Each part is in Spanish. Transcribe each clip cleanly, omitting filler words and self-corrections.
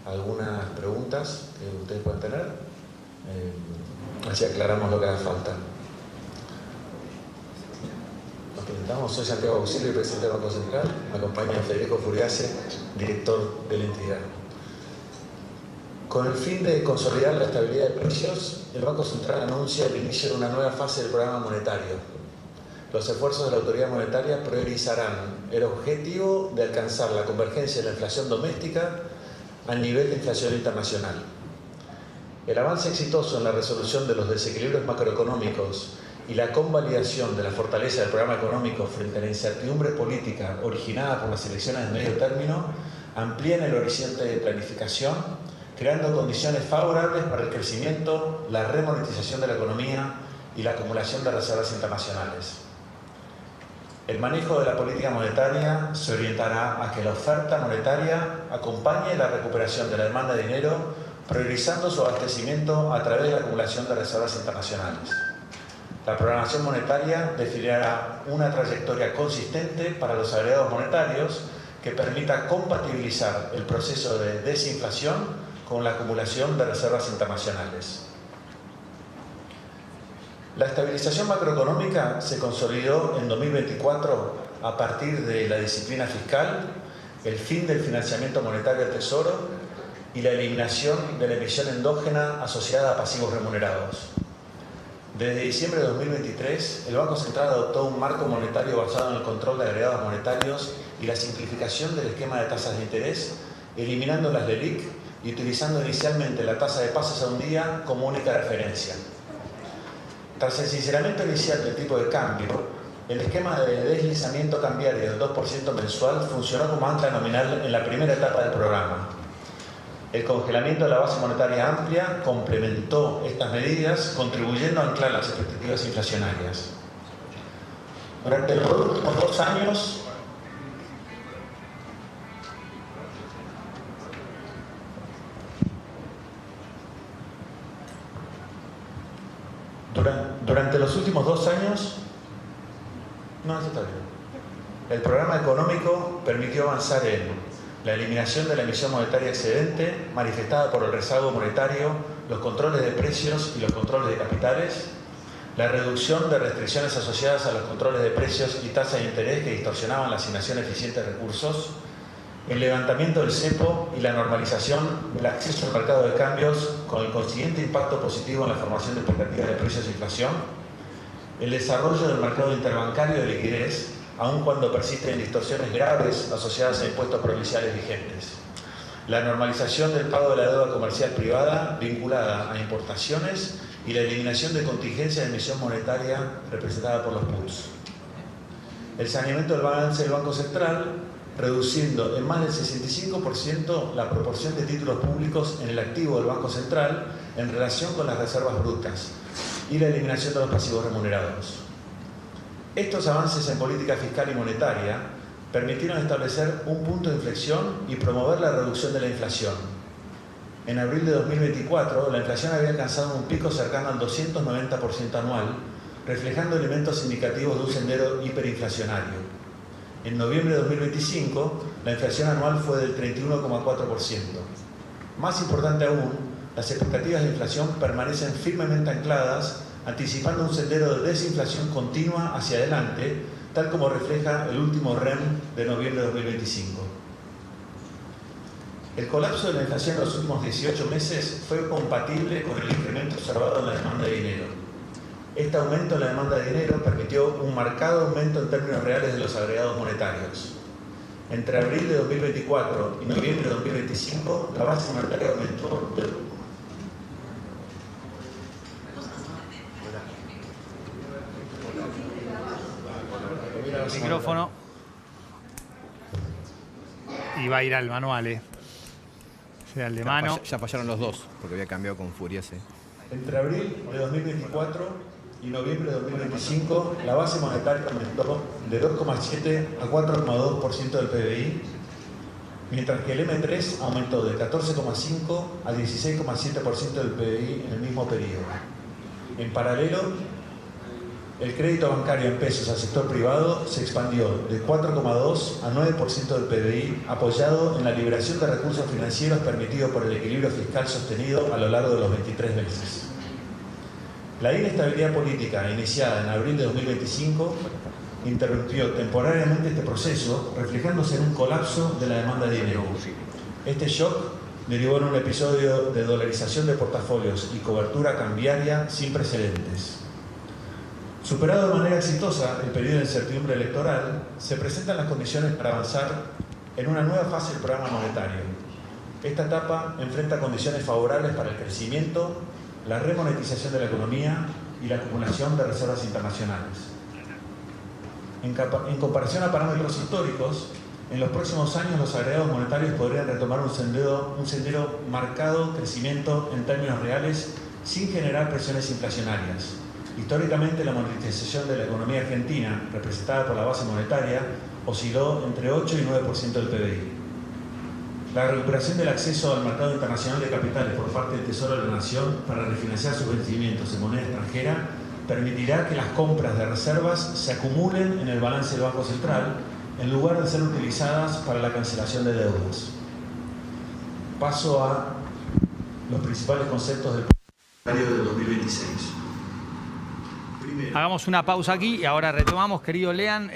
algunas preguntas que ustedes puedan tener. Así aclaramos lo que haga falta. Nos presentamos, soy Santiago Auxilio, presidente del Banco Central. Me acompaña Federico Furiase, director de la entidad. Con el fin de consolidar la estabilidad de precios, el Banco Central anuncia el inicio de una nueva fase del programa monetario. Los esfuerzos de la autoridad monetaria priorizarán el objetivo de alcanzar la convergencia de la inflación doméstica al nivel de inflación internacional. El avance exitoso en la resolución de los desequilibrios macroeconómicos y la convalidación de la fortaleza del programa económico frente a la incertidumbre política originada por las elecciones de medio término amplían el horizonte de planificación, creando condiciones favorables para el crecimiento, la remonetización de la economía y la acumulación de reservas internacionales. El manejo de la política monetaria se orientará a que la oferta monetaria acompañe la recuperación de la demanda de dinero, priorizando su abastecimiento a través de la acumulación de reservas internacionales. La programación monetaria definirá una trayectoria consistente para los agregados monetarios que permita compatibilizar el proceso de desinflación con la acumulación de reservas internacionales. La estabilización macroeconómica se consolidó en 2024 a partir de la disciplina fiscal, el fin del financiamiento monetario del Tesoro y la eliminación de la emisión endógena asociada a pasivos remunerados. Desde diciembre de 2023, el Banco Central adoptó un marco monetario basado en el control de agregados monetarios y la simplificación del esquema de tasas de interés, eliminando las LELIQ y utilizando inicialmente la tasa de pases a un día como única referencia. Tras el sinceramiento inicial del tipo de cambio, el esquema de deslizamiento cambiario del 2% mensual funcionó como ancla nominal en la primera etapa del programa. El congelamiento de la base monetaria amplia complementó estas medidas, contribuyendo a anclar las expectativas inflacionarias. Durante los últimos 2 años, Durante los últimos 2 años, el programa económico permitió avanzar en la eliminación de la emisión monetaria excedente, manifestada por el rezago monetario, los controles de precios y los controles de capitales, la reducción de restricciones asociadas a los controles de precios y tasas de interés que distorsionaban la asignación eficiente de recursos, el levantamiento del cepo y la normalización del acceso al mercado de cambios con el consiguiente impacto positivo en la formación de expectativas de precios e inflación, el desarrollo del mercado interbancario de liquidez, aun cuando persisten distorsiones graves asociadas a impuestos provinciales vigentes, la normalización del pago de la deuda comercial privada vinculada a importaciones y la eliminación de contingencia de emisión monetaria representada por los PULs. El saneamiento del balance del Banco Central, reduciendo en más del 65% la proporción de títulos públicos en el activo del Banco Central en relación con las reservas brutas y la eliminación de los pasivos remunerados. Estos avances en política fiscal y monetaria permitieron establecer un punto de inflexión y promover la reducción de la inflación. En abril de 2024, la inflación había alcanzado un pico cercano al 290% anual, reflejando elementos indicativos de un sendero hiperinflacionario. En noviembre de 2025, la inflación anual fue del 31,4%. Más importante aún, las expectativas de inflación permanecen firmemente ancladas, anticipando un sendero de desinflación continua hacia adelante, tal como refleja el último REM de noviembre de 2025. El colapso de la inflación en los últimos 18 meses fue compatible con el incremento observado en la demanda de dinero. Este aumento en la demanda de dinero permitió un marcado aumento en términos reales de los agregados monetarios. Entre abril de 2024 y noviembre de 2025, la base monetaria aumentó micrófono y va a ir al manual, sea el de mano. Ya fallaron los dos, porque había cambiado con Furiase. Entre abril de 2024 y noviembre de 2025, la base monetaria aumentó de 2,7 a 4,2% del PBI, mientras que el M3 aumentó de 14,5 a 16,7% del PBI en el mismo periodo. En paralelo, el crédito bancario en pesos al sector privado se expandió de 4,2 a 9% del PBI, apoyado en la liberación de recursos financieros permitidos por el equilibrio fiscal sostenido a lo largo de los 23 meses. La inestabilidad política iniciada en abril de 2025 interrumpió temporariamente este proceso, reflejándose en un colapso de la demanda de dinero. Este shock derivó en un episodio de dolarización de portafolios y cobertura cambiaria sin precedentes. Superado de manera exitosa el periodo de incertidumbre electoral, se presentan las condiciones para avanzar en una nueva fase del programa monetario. Esta etapa enfrenta condiciones favorables para el crecimiento, la remonetización de la economía y la acumulación de reservas internacionales. En comparación a parámetros históricos, en los próximos años los agregados monetarios podrían retomar un sendero marcado crecimiento en términos reales sin generar presiones inflacionarias. Históricamente, la monetización de la economía argentina, representada por la base monetaria, osciló entre 8 y 9% del PBI. La recuperación del acceso al mercado internacional de capitales por parte del Tesoro de la Nación para refinanciar sus vencimientos en moneda extranjera permitirá que las compras de reservas se acumulen en el balance del Banco Central en lugar de ser utilizadas para la cancelación de deudas. Paso a los principales conceptos del monetario del 2026. Hagamos una pausa aquí y ahora retomamos, querido Lean.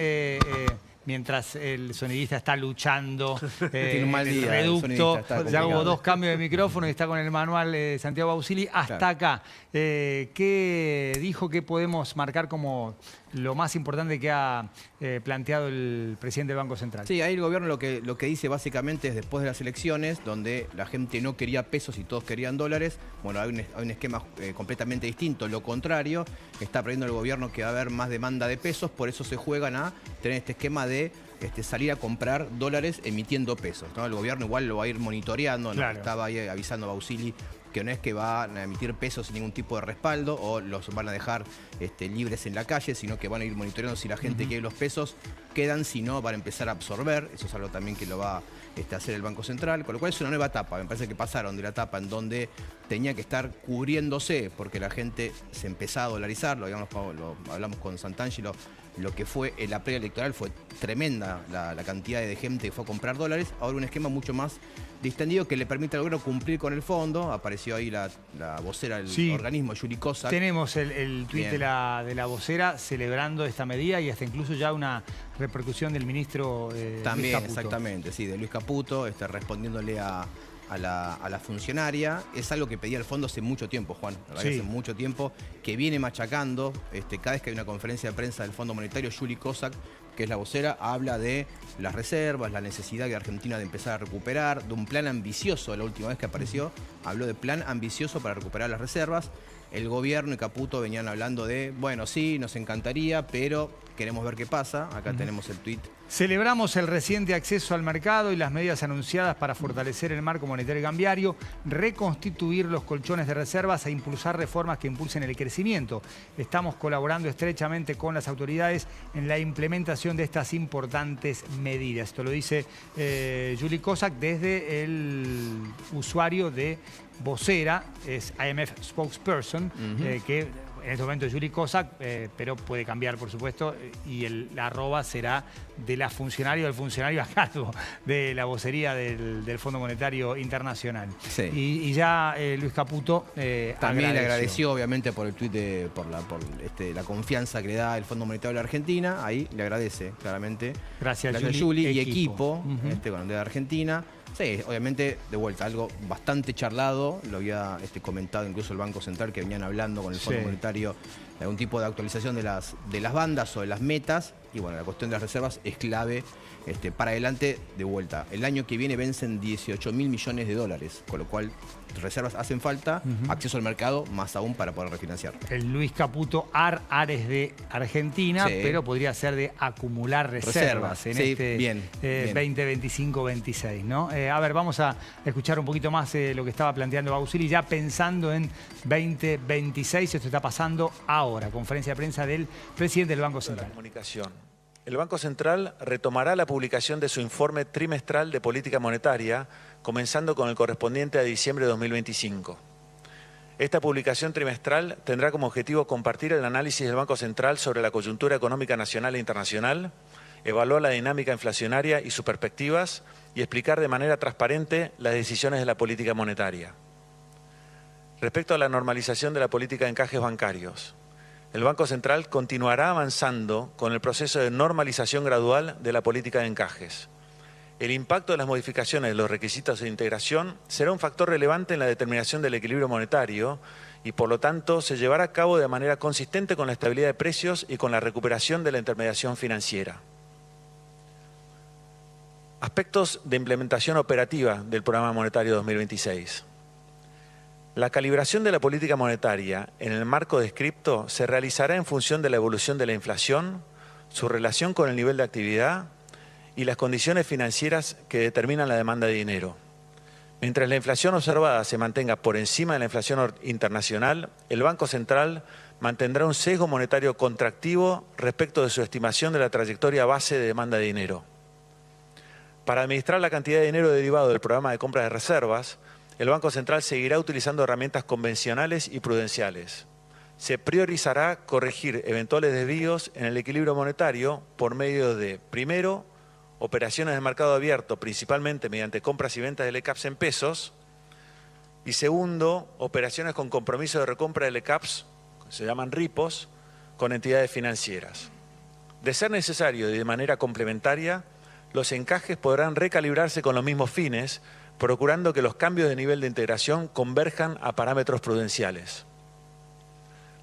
Mientras el sonidista está luchando Tiene un mal en el día, reducto, está ya hubo complicado. 2 cambios de micrófono y está con el manual Santiago Bausili hasta Claro. acá. ¿Qué dijo que podemos marcar como lo más importante que ha planteado el presidente del Banco Central? Sí, ahí el gobierno lo que dice básicamente es después de las elecciones, donde la gente no quería pesos y todos querían dólares, bueno, hay un esquema completamente distinto, lo contrario, está previendo el gobierno que va a haber más demanda de pesos, por eso se juegan a tener este esquema de salir a comprar dólares emitiendo pesos, ¿no? El gobierno igual lo va a ir monitoreando, Claro. ¿no? Estaba ahí avisando a Bausili que no es que van a emitir pesos sin ningún tipo de respaldo o los van a dejar libres en la calle, sino que van a ir monitoreando si la gente quiere los pesos, quedan, si no van a empezar a absorber, eso es algo también que lo va a hacer el Banco Central, con lo cual es una nueva etapa, me parece que pasaron de la etapa en donde tenía que estar cubriéndose porque la gente se empezaba a dolarizar, lo hablamos con Santangelo, lo que fue en la preelectoral fue tremenda la cantidad de gente que fue a comprar dólares, ahora un esquema mucho más distendido que le permite al gobierno cumplir con el fondo. Apareció ahí la vocera del organismo, Yuli Kozak. Tenemos el tuit de la vocera celebrando esta medida y hasta incluso ya una repercusión del ministro También, Luis Caputo. exactamente, sí, de Luis Caputo, respondiéndole a la funcionaria. Es algo que pedía el fondo hace mucho tiempo, Juan. La verdad que hace mucho tiempo que viene machacando. Cada vez que hay una conferencia de prensa del Fondo Monetario, Yuli Kozak, que es la vocera, habla de las reservas, la necesidad de Argentina de empezar a recuperar, de un plan ambicioso. La última vez que apareció, habló de plan ambicioso para recuperar las reservas. El gobierno y Caputo venían hablando de, bueno, sí, nos encantaría, pero queremos ver qué pasa. Acá tenemos el tuit. Celebramos el reciente acceso al mercado y las medidas anunciadas para fortalecer el marco monetario y cambiario, reconstituir los colchones de reservas e impulsar reformas que impulsen el crecimiento. Estamos colaborando estrechamente con las autoridades en la implementación de estas importantes medidas. Esto lo dice Yuli Kozak desde el usuario de vocera, es IMF spokesperson, que en este momento es Yuli Kozak, pero puede cambiar, por supuesto, y la arroba será de la funcionaria o del funcionario a cargo de la vocería del Fondo Monetario Internacional. Sí. Y ya Luis Caputo también le agradeció, obviamente, por el tuit, por la confianza que le da el Fondo Monetario de la Argentina. Ahí le agradece, claramente. Gracias, Yuli y equipo de Argentina. Sí, obviamente, de vuelta, algo bastante charlado, lo había comentado incluso el Banco Central, que venían hablando con el Fondo Monetario de algún tipo de actualización de las bandas o de las metas, y bueno, la cuestión de las reservas es clave para adelante. De vuelta, el año que viene vencen 18.000 millones de dólares, con lo cual reservas hacen falta, acceso al mercado más aún para poder refinanciar. El Luis Caputo es de Argentina, pero podría ser de acumular reservas en este 2025-26, ¿no? A ver, vamos a escuchar un poquito más lo que estaba planteando Bausili, ya pensando en 2026. Esto está pasando ahora, conferencia de prensa del presidente del Banco Central. El Banco Central retomará la publicación de su informe trimestral de política monetaria, comenzando con el correspondiente a diciembre de 2025. Esta publicación trimestral tendrá como objetivo compartir el análisis del Banco Central sobre la coyuntura económica nacional e internacional, evaluar la dinámica inflacionaria y sus perspectivas y explicar de manera transparente las decisiones de la política monetaria. Respecto a la normalización de la política de encajes bancarios, el Banco Central continuará avanzando con el proceso de normalización gradual de la política de encajes. El impacto de las modificaciones de los requisitos de integración será un factor relevante en la determinación del equilibrio monetario y, por lo tanto, se llevará a cabo de manera consistente con la estabilidad de precios y con la recuperación de la intermediación financiera. Aspectos de implementación operativa del Programa Monetario 2026. La calibración de la política monetaria en el marco descripto se realizará en función de la evolución de la inflación, su relación con el nivel de actividad y las condiciones financieras que determinan la demanda de dinero. Mientras la inflación observada se mantenga por encima de la inflación internacional, el Banco Central mantendrá un sesgo monetario contractivo respecto de su estimación de la trayectoria base de demanda de dinero. Para administrar la cantidad de dinero derivado del programa de compra de reservas, el Banco Central seguirá utilizando herramientas convencionales y prudenciales. Se priorizará corregir eventuales desvíos en el equilibrio monetario por medio de, primero, operaciones de mercado abierto, principalmente mediante compras y ventas de LECAPS en pesos, y segundo, operaciones con compromiso de recompra de LECAPS, que se llaman RIPOS, con entidades financieras. De ser necesario y de manera complementaria, los encajes podrán recalibrarse con los mismos fines, procurando que los cambios de nivel de integración converjan a parámetros prudenciales.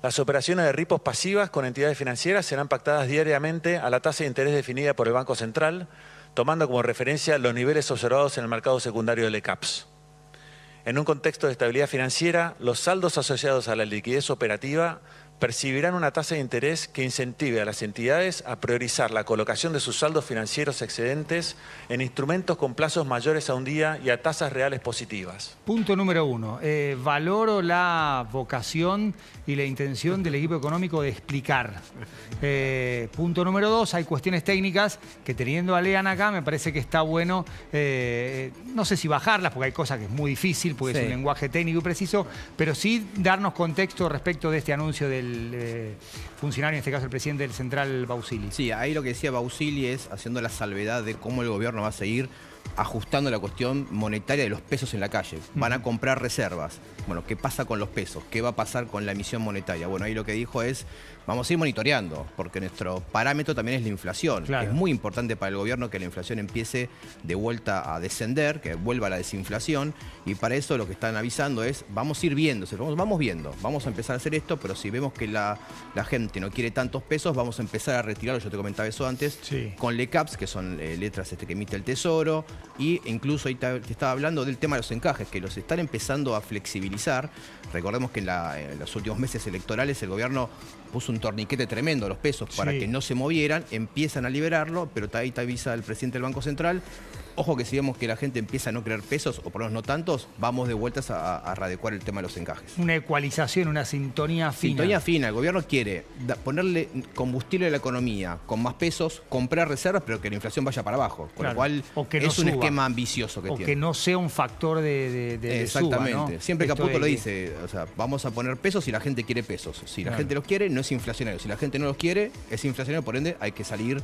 Las operaciones de RIPOS pasivas con entidades financieras serán pactadas diariamente a la tasa de interés definida por el Banco Central, tomando como referencia los niveles observados en el mercado secundario de LECAPS. En un contexto de estabilidad financiera, los saldos asociados a la liquidez operativa percibirán una tasa de interés que incentive a las entidades a priorizar la colocación de sus saldos financieros excedentes en instrumentos con plazos mayores a un día y a tasas reales positivas. Punto número 1. Valoro la vocación y la intención del equipo económico de explicar. Punto número 2. Hay cuestiones técnicas que, teniendo a Lean acá, me parece que está bueno, no sé si bajarlas, porque hay cosas que es muy difícil, porque es un lenguaje técnico y preciso, pero sí darnos contexto respecto de este anuncio del funcionario, en este caso el presidente del Central, Bausili. Sí, ahí lo que decía Bausili es haciendo la salvedad de cómo el gobierno va a seguir ajustando la cuestión monetaria de los pesos en la calle. Van a comprar reservas. Bueno, ¿qué pasa con los pesos? ¿Qué va a pasar con la emisión monetaria? Bueno, ahí lo que dijo es, vamos a ir monitoreando, porque nuestro parámetro también es la inflación. Claro. Es muy importante para el gobierno que la inflación empiece de vuelta a descender, que vuelva la desinflación, y para eso lo que están avisando es, vamos a ir viendo, vamos viendo, vamos a empezar a hacer esto, pero si vemos que la gente no quiere tantos pesos, vamos a empezar a retirarlo, yo te comentaba eso antes, con LECAPS, que son letras que emite el Tesoro, y incluso ahí te estaba hablando del tema de los encajes, que los están empezando a flexibilizar. Recordemos que en los últimos meses electorales el gobierno puso un torniquete tremendo a los pesos para que no se movieran, empiezan a liberarlo, pero ahí te avisa el presidente del Banco Central. Ojo que si vemos que la gente empieza a no querer pesos, o por lo menos no tantos, vamos de vueltas a readecuar el tema de los encajes. Una ecualización, una sintonía fina. Sintonía fina. El gobierno quiere ponerle combustible a la economía con más pesos, comprar reservas, pero que la inflación vaya para abajo. Con lo cual es un esquema ambicioso que tiene. O que no sea un factor de exactamente. suba, ¿no? Siempre Caputo lo dice, o sea, vamos a poner pesos si la gente quiere pesos. Si la gente los quiere, no es inflacionario. Si la gente no los quiere, es inflacionario, por ende hay que salir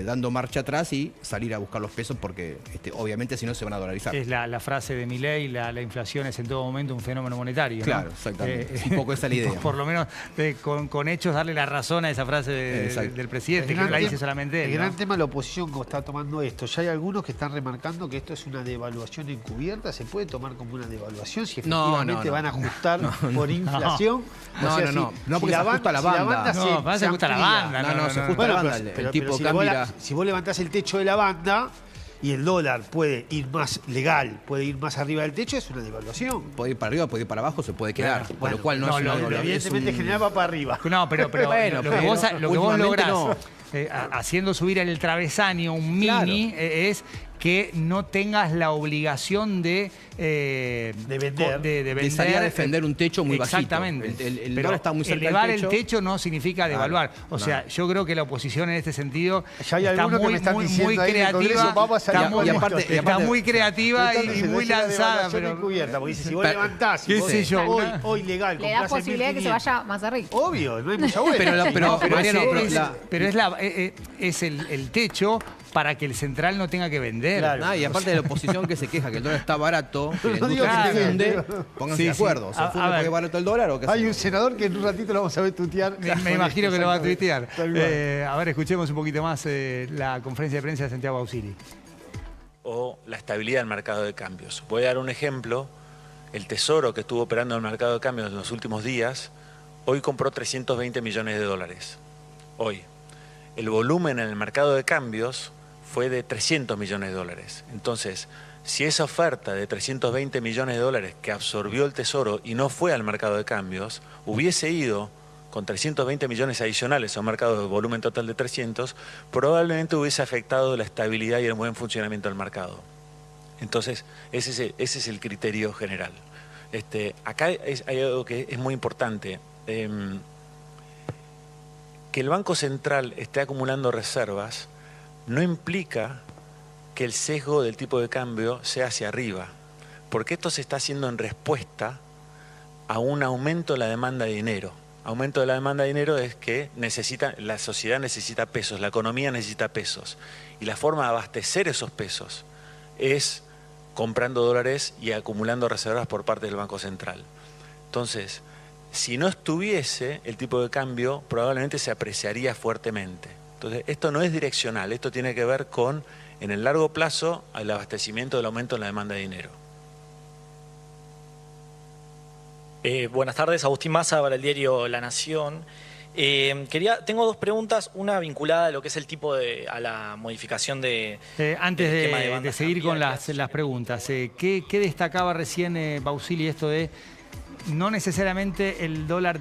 dando marcha atrás y salir a buscar los pesos porque obviamente si no se van a dolarizar. Es la frase de Milei, la inflación es en todo momento un fenómeno monetario, ¿no? Claro, exactamente. Un poco esa es la idea. Por lo menos con hechos darle la razón a esa frase del presidente, que no la dice solamente él. El gran tema de la oposición como está tomando esto. Ya hay algunos que están remarcando que esto es una devaluación encubierta. ¿Se puede tomar como una devaluación si efectivamente van a ajustar por inflación? No, porque se ajusta a la banda. Se ajusta a la banda. No, se ajusta a la banda. El tipo cambia. Si vos levantás el techo de la banda y el dólar puede ir más legal, puede ir más arriba del techo, es una devaluación. Puede ir para arriba, puede ir para abajo, se puede quedar. Con lo cual no es una devaluación. Evidentemente general va para arriba. No, pero bueno, lo que vos lográs haciendo subir el travesaño un mini es que no tengas la obligación de vender. De salir a defender un techo muy bajito. Exactamente. El dólar está muy cerca elevar del techo. el techo no significa devaluar. O sea, yo creo que la oposición en este sentido ya hay está muy creativa. Está muy creativa y muy lanzada. Pero porque dice, si vos levantás, hoy legal, le da posibilidad de que se vaya más arriba. Obvio, no hay mucha vuelta. Pero es el techo para que el central no tenga que vender. Claro. Y aparte de la oposición que se queja que el dólar está barato, que la industria se funde, pónganse de acuerdo. ¿Se funde porque es barato el dólar o qué? Hay un senador que en un ratito lo vamos a ver tuitear. Me imagino que lo va a tuitear. A ver, escuchemos un poquito más la conferencia de prensa de Santiago Bausili. O la estabilidad del mercado de cambios. Voy a dar un ejemplo. El Tesoro, que estuvo operando en el mercado de cambios en los últimos días, hoy compró 320 millones de dólares. Hoy. El volumen en el mercado de cambios fue de 300 millones de dólares. Entonces, si esa oferta de 320 millones de dólares que absorbió el Tesoro y no fue al mercado de cambios, hubiese ido con 320 millones adicionales a un mercado de volumen total de 300, probablemente hubiese afectado la estabilidad y el buen funcionamiento del mercado. Entonces, ese es el criterio general. Acá hay algo que es muy importante. Que el Banco Central esté acumulando reservas no implica que el sesgo del tipo de cambio sea hacia arriba, porque esto se está haciendo en respuesta a un aumento de la demanda de dinero. Aumento de la demanda de dinero es que la sociedad necesita pesos, la economía necesita pesos, y la forma de abastecer esos pesos es comprando dólares y acumulando reservas por parte del Banco Central. Entonces, si no estuviese el tipo de cambio, probablemente se apreciaría fuertemente. Entonces, esto no es direccional, esto tiene que ver con, en el largo plazo, el abastecimiento del aumento en la demanda de dinero. Buenas tardes, Agustín Massa para el diario La Nación. Tengo dos preguntas, una vinculada a lo que es el tipo a la modificación de... Antes de seguir con las preguntas, ¿qué destacaba recién Bausili esto de no necesariamente el dólar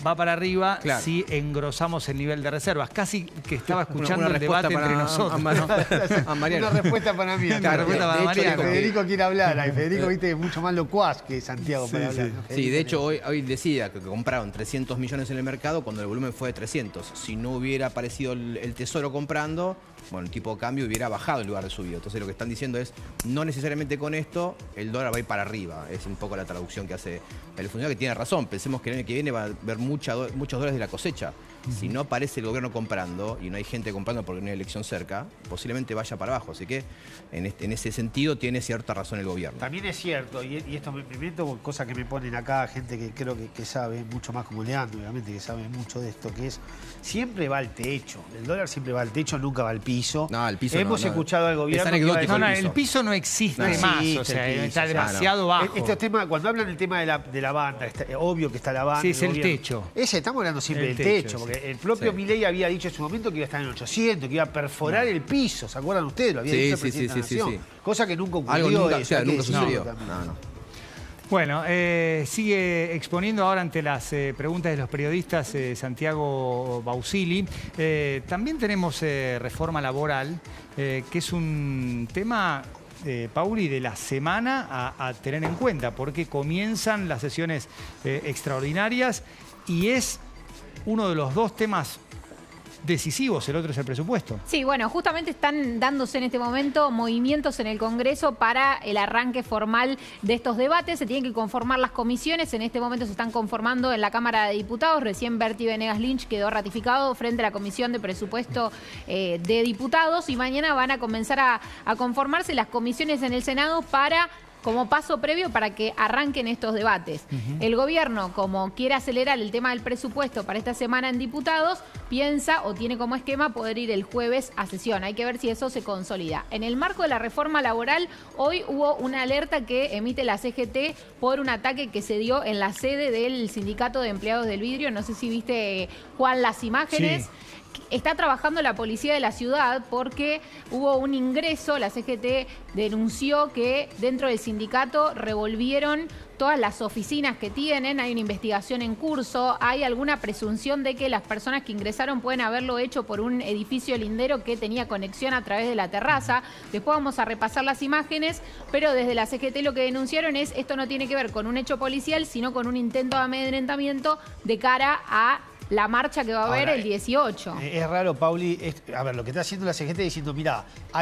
va para arriba si engrosamos el nivel de reservas? Casi que estaba escuchando el debate entre nosotros. Una respuesta para mí. Federico quiere hablar. Federico, viste, es mucho más locuaz que Santiago para hablar. Sí, de hecho, hoy decía que compraron 300 millones en el mercado cuando el volumen fue de 300. Si no hubiera aparecido el Tesoro comprando, bueno, el tipo de cambio hubiera bajado en lugar de subido. Entonces lo que están diciendo es, no necesariamente con esto el dólar va a ir para arriba. Es un poco la traducción que hace el funcionario, que tiene razón. Pensemos que el año que viene va a haber muchos dólares de la cosecha. Si no aparece el gobierno comprando y no hay gente comprando porque no hay elección cerca, posiblemente vaya para abajo. Así que en ese sentido tiene cierta razón el gobierno. También es cierto, y esto me meto cosas que me ponen acá, gente que creo que sabe mucho más como Leandro, obviamente, que sabe mucho de esto, que es siempre va al techo. El dólar siempre va al techo, nunca va al piso. No, el piso Hemos escuchado al gobierno. El piso no existe más, o sea, está demasiado bajo. Estos temas, cuando hablan del tema de la banda, obvio que está la banda. Sí, es el techo. Estamos hablando siempre del techo, porque el propio Milei había dicho en su momento que iba a estar en 800, que iba a perforar el piso. ¿Se acuerdan ustedes? Lo había dicho el presidente de la Nación. Cosa que nunca ocurrió. Nunca sucedió. Bueno, sigue exponiendo ahora ante las preguntas de los periodistas Santiago Bausili. También tenemos reforma laboral, que es un tema, Pauli, de la semana a tener en cuenta, porque comienzan las sesiones extraordinarias y es uno de los dos temas decisivos, el otro es el presupuesto. Sí, bueno, justamente están dándose en este momento movimientos en el Congreso para el arranque formal de estos debates. Se tienen que conformar las comisiones, en este momento se están conformando en la Cámara de Diputados. Recién Berti Venegas Lynch quedó ratificado frente a la Comisión de Presupuesto de Diputados y mañana van a comenzar a conformarse las comisiones en el Senado como paso previo para que arranquen estos debates. El gobierno, como quiere acelerar el tema del presupuesto para esta semana en diputados, piensa o tiene como esquema poder ir el jueves a sesión. Hay que ver si eso se consolida. En el marco de la reforma laboral, hoy hubo una alerta que emite la CGT por un ataque que se dio en la sede del Sindicato de Empleados del Vidrio. No sé si viste, Juan, las imágenes. Sí. Está trabajando la policía de la ciudad porque hubo un ingreso, la CGT denunció que dentro del sindicato revolvieron todas las oficinas que tienen, hay una investigación en curso, hay alguna presunción de que las personas que ingresaron pueden haberlo hecho por un edificio lindero que tenía conexión a través de la terraza. Después vamos a repasar las imágenes, pero desde la CGT lo que denunciaron es esto no tiene que ver con un hecho policial, sino con un intento de amedrentamiento de cara a la marcha que va a haber el 18. Es raro, Pauli, a ver, lo que está haciendo la CGT diciendo, mirá,